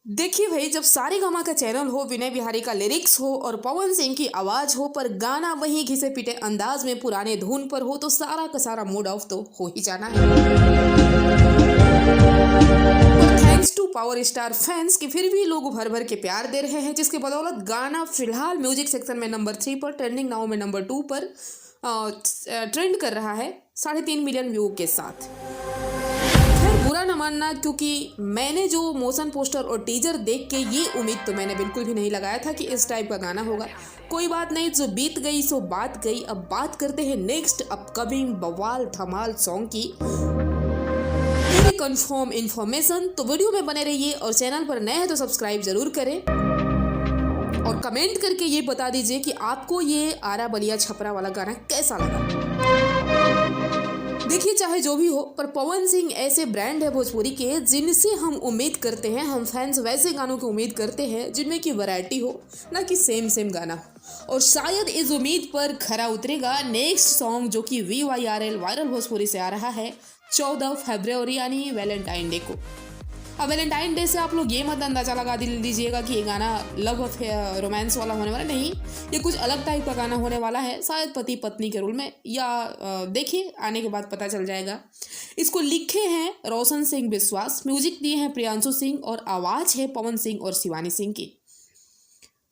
देखिए भाई, जब सारेगामा का चैनल हो, विनय बिहारी का लिरिक्स हो और पवन सिंह की आवाज हो, पर गाना वही घिसे पिटे अंदाज में पुराने धुन पर हो, तो सारा का सारा मूड ऑफ तो हो ही जाना है। Thanks to power star fans कि फिर भी लोग भर भर के प्यार दे रहे हैं, जिसके बदौलत गाना फिलहाल म्यूजिक सेक्शन में नंबर 3 पर, ट्रेंडिंग नाउ में नंबर 2 पर ट्रेंड कर रहा है 3.5 मिलियन व्यू के साथ। खैर, बुरा ना मानना, क्योंकि मैंने जो मोशन पोस्टर और टीजर देख के ये उम्मीद तो मैंने बिल्कुल भी नहीं लगाया था कि इस टाइप का गाना होगा। कोई बात नहीं, जो बीत गई सो बात गई। अब बात करते हैं नेक्स्ट अपकमिंग बवाल धमाल सॉन्ग की पूरी कंफर्म इन्फॉर्मेशन। तो वीडियो में बने रहिए और चैनल पर नए हैं तो सब्सक्राइब जरूर करें और कमेंट करके ये बता दीजिए कि आपको ये आरा बलिया छपरा वाला गाना कैसा लगा। देखिए, चाहे जो भी हो, पर पवन सिंह ऐसे ब्रांड है भोजपुरी के जिनसे हम उम्मीद करते हैं, हम फैंस वैसे गानों की उम्मीद करते हैं जिनमें की वैरायटी हो, ना कि सेम गाना हो। और शायद इस उम्मीद पर खरा उतरेगा नेक्स्ट सॉन्ग, जो कि VYRL वायरल भोजपुरी से आ रहा है 14 फरवरी यानी वैलेंटाइन डे को। अब वैलेंटाइन डे से आप लोग ये मत अंदाजा लगा दीजिएगा कि ये गाना लव रोमांस वाला होने वाला नहीं, ये कुछ अलग टाइप का गाना होने वाला है, शायद पति पत्नी के रोल में, या देखिए आने के बाद पता चल जाएगा। इसको लिखे हैं रोशन सिंह विश्वास, म्यूजिक दिए हैं प्रियांशु सिंह और आवाज है पवन सिंह और शिवानी सिंह की।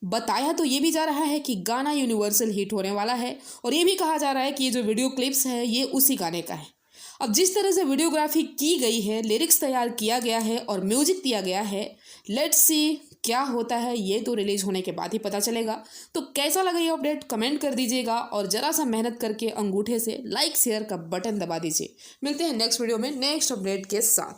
बताया तो ये भी जा रहा है कि गाना यूनिवर्सल हिट होने वाला है, और ये भी कहा जा रहा है कि ये जो वीडियो क्लिप्स है ये उसी गाने का है। अब जिस तरह से वीडियोग्राफी की गई है, लिरिक्स तैयार किया गया है और म्यूजिक दिया गया है, लेट्स सी क्या होता है, ये तो रिलीज होने के बाद ही पता चलेगा। तो कैसा लगा ये अपडेट कमेंट कर दीजिएगा और जरा सा मेहनत करके अंगूठे से लाइक शेयर का बटन दबा दीजिए। मिलते हैं नेक्स्ट वीडियो में नेक्स्ट अपडेट के साथ।